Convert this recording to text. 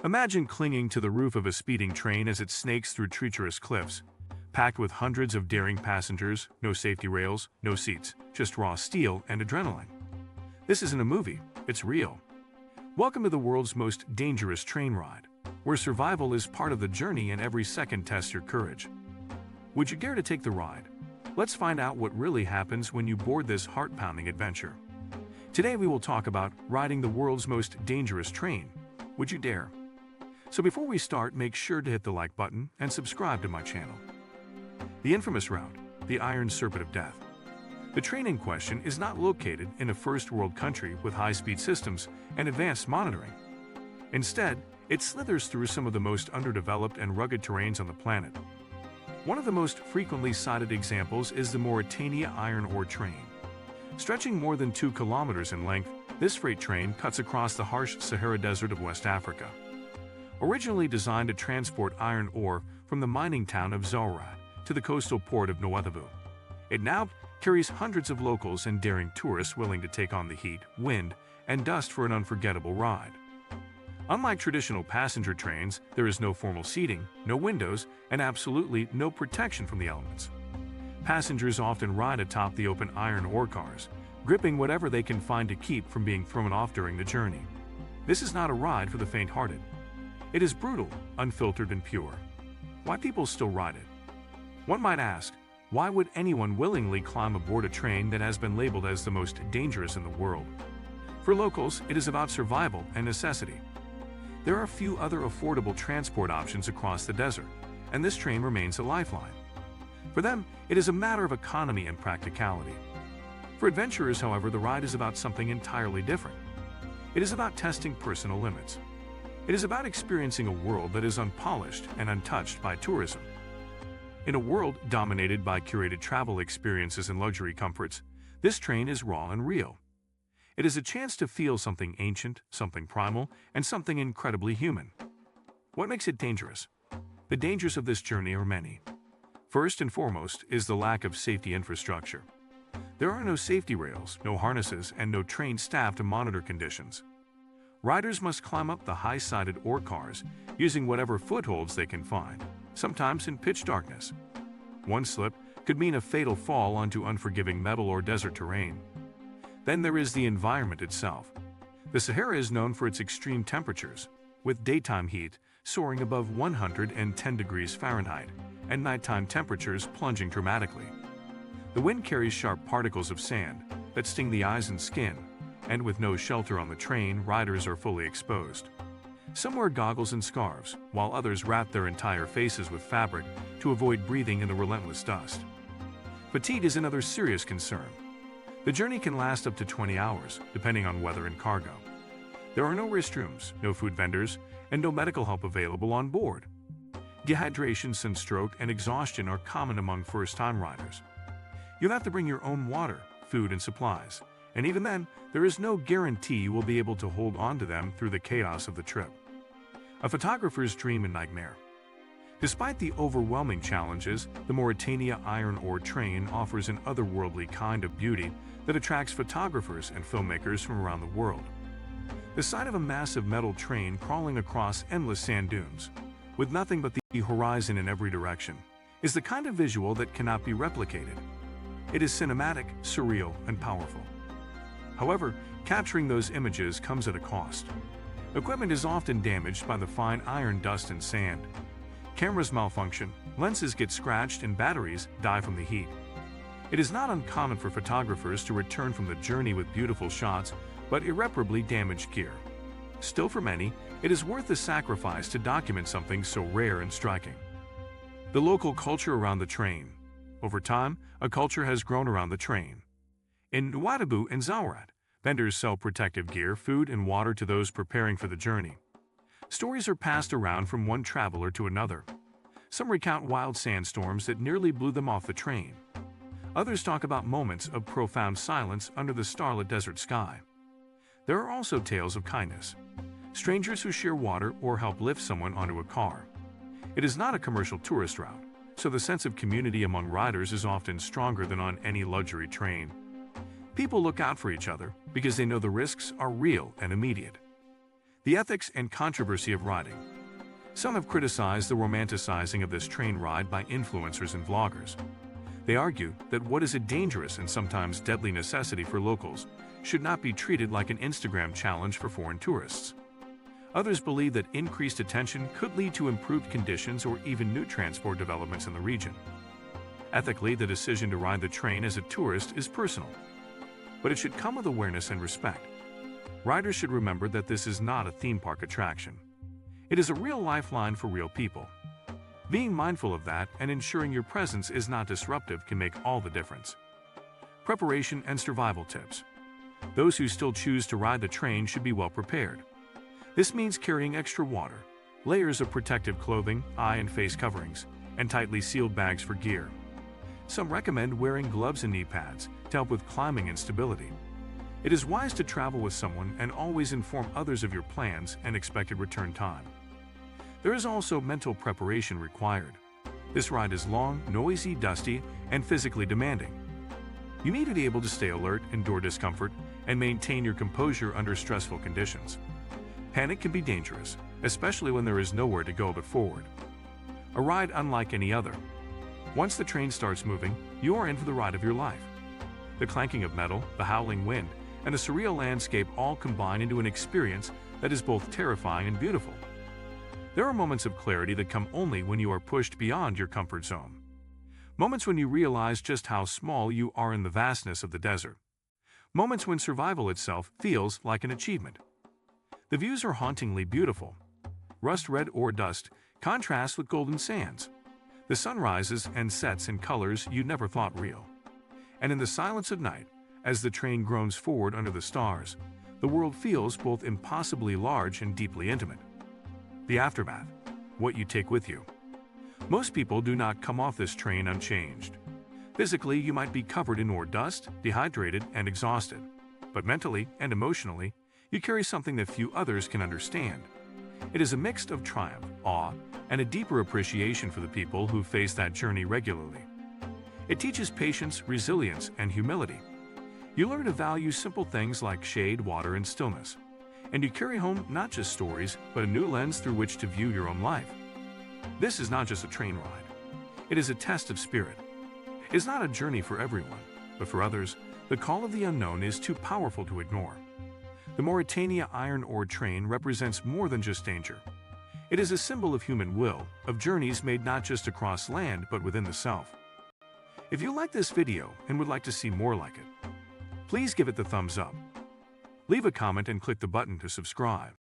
Imagine clinging to the roof of a speeding train as it snakes through treacherous cliffs, packed with hundreds of daring passengers, no safety rails, no seats, just raw steel and adrenaline. This isn't a movie, it's real. Welcome to the world's most dangerous train ride, where survival is part of the journey and every second tests your courage. Would you dare to take the ride? Let's find out what really happens when you board this heart-pounding adventure. Today we will talk about riding the world's most dangerous train. Would you dare? So before we start, make sure to hit the like button and subscribe to my channel. The infamous route, the Iron Serpent of Death. The train in question is not located in a first-world country with high-speed systems and advanced monitoring. Instead, it slithers through some of the most underdeveloped and rugged terrains on the planet. One of the most frequently cited examples is the Mauritania iron ore train. Stretching more than 2 kilometers in length, this freight train cuts across the harsh Sahara Desert of West Africa. Originally designed to transport iron ore from the mining town of Zouarate to the coastal port of Nouadhibou, it now carries hundreds of locals and daring tourists willing to take on the heat, wind, and dust for an unforgettable ride. Unlike traditional passenger trains, there is no formal seating, no windows, and absolutely no protection from the elements. Passengers often ride atop the open iron ore cars, gripping whatever they can find to keep from being thrown off during the journey. This is not a ride for the faint-hearted. It is brutal, unfiltered, and pure. Why people still ride it? One might ask, why would anyone willingly climb aboard a train that has been labeled as the most dangerous in the world? For locals, it is about survival and necessity. There are few other affordable transport options across the desert, and this train remains a lifeline. For them, it is a matter of economy and practicality. For adventurers, however, the ride is about something entirely different. It is about testing personal limits. It is about experiencing a world that is unpolished and untouched by tourism. In a world dominated by curated travel experiences and luxury comforts, this train is raw and real. It is a chance to feel something ancient, something primal, and something incredibly human. What makes it dangerous? The dangers of this journey are many. First and foremost is the lack of safety infrastructure. There are no safety rails, no harnesses, and no trained staff to monitor conditions. Riders must climb up the high-sided ore cars using whatever footholds they can find, sometimes in pitch darkness. One slip could mean a fatal fall onto unforgiving metal or desert terrain. Then there is the environment itself. The Sahara is known for its extreme temperatures, with daytime heat soaring above 110 degrees Fahrenheit and nighttime temperatures plunging dramatically. The wind carries sharp particles of sand that sting the eyes and skin, and with no shelter on the train, riders are fully exposed. Some wear goggles and scarves, while others wrap their entire faces with fabric to avoid breathing in the relentless dust. Fatigue is another serious concern. The journey can last up to 20 hours, depending on weather and cargo. There are no restrooms, no food vendors, and no medical help available on board. Dehydration, sunstroke, and exhaustion are common among first-time riders. You'll have to bring your own water, food, and supplies, and even then, there is no guarantee you will be able to hold on to them through the chaos of the trip. A photographer's dream and nightmare. Despite the overwhelming challenges, the Mauritania iron ore train offers an otherworldly kind of beauty that attracts photographers and filmmakers from around the world. The sight of a massive metal train crawling across endless sand dunes, with nothing but the horizon in every direction, is the kind of visual that cannot be replicated. It is cinematic, surreal, and powerful. However, capturing those images comes at a cost. Equipment is often damaged by the fine iron dust and sand. Cameras malfunction, lenses get scratched, and batteries die from the heat. It is not uncommon for photographers to return from the journey with beautiful shots, but irreparably damaged gear. Still, for many, it is worth the sacrifice to document something so rare and striking. The local culture around the train. Over time, a culture has grown around the train. In Nouadhibou and Zouarate, vendors sell protective gear, food, and water to those preparing for the journey. Stories are passed around from one traveler to another. Some recount wild sandstorms that nearly blew them off the train. Others talk about moments of profound silence under the starlit desert sky. There are also tales of kindness. Strangers who share water or help lift someone onto a car. It is not a commercial tourist route, so the sense of community among riders is often stronger than on any luxury train. People look out for each other because they know the risks are real and immediate. The ethics and controversy of riding. Some have criticized the romanticizing of this train ride by influencers and vloggers. They argue that what is a dangerous and sometimes deadly necessity for locals should not be treated like an Instagram challenge for foreign tourists. Others believe that increased attention could lead to improved conditions or even new transport developments in the region. Ethically, the decision to ride the train as a tourist is personal, but it should come with awareness and respect. Riders should remember that this is not a theme park attraction. It is a real lifeline for real people. Being mindful of that and ensuring your presence is not disruptive can make all the difference. Preparation and survival tips. Those who still choose to ride the train should be well prepared. This means carrying extra water, layers of protective clothing, eye and face coverings, and tightly sealed bags for gear. Some recommend wearing gloves and knee pads to help with climbing and stability. It is wise to travel with someone and always inform others of your plans and expected return time. There is also mental preparation required. This ride is long, noisy, dusty, and physically demanding. You need to be able to stay alert, endure discomfort, and maintain your composure under stressful conditions. Panic can be dangerous, especially when there is nowhere to go but forward. A ride unlike any other. Once the train starts moving, you are in for the ride of your life. The clanking of metal, the howling wind, and a surreal landscape all combine into an experience that is both terrifying and beautiful. There are moments of clarity that come only when you are pushed beyond your comfort zone. Moments when you realize just how small you are in the vastness of the desert. Moments when survival itself feels like an achievement. The views are hauntingly beautiful. Rust red ore dust contrasts with golden sands. The sun rises and sets in colors you never thought real. And in the silence of night, as the train groans forward under the stars, the world feels both impossibly large and deeply intimate. The aftermath. What you take with you. Most people do not come off this train unchanged. Physically, you might be covered in ore dust, dehydrated, and exhausted. But mentally and emotionally, you carry something that few others can understand. It is a mix of triumph, awe, and a deeper appreciation for the people who face that journey regularly. It teaches patience, resilience, and humility. You learn to value simple things like shade, water, and stillness. And you carry home not just stories, but a new lens through which to view your own life. This is not just a train ride. It is a test of spirit. It is not a journey for everyone, but for others, the call of the unknown is too powerful to ignore. The Mauritania iron ore train represents more than just danger. It is a symbol of human will, of journeys made not just across land, but within the self. If you like this video and would like to see more like it, please give it the thumbs up. Leave a comment and click the button to subscribe.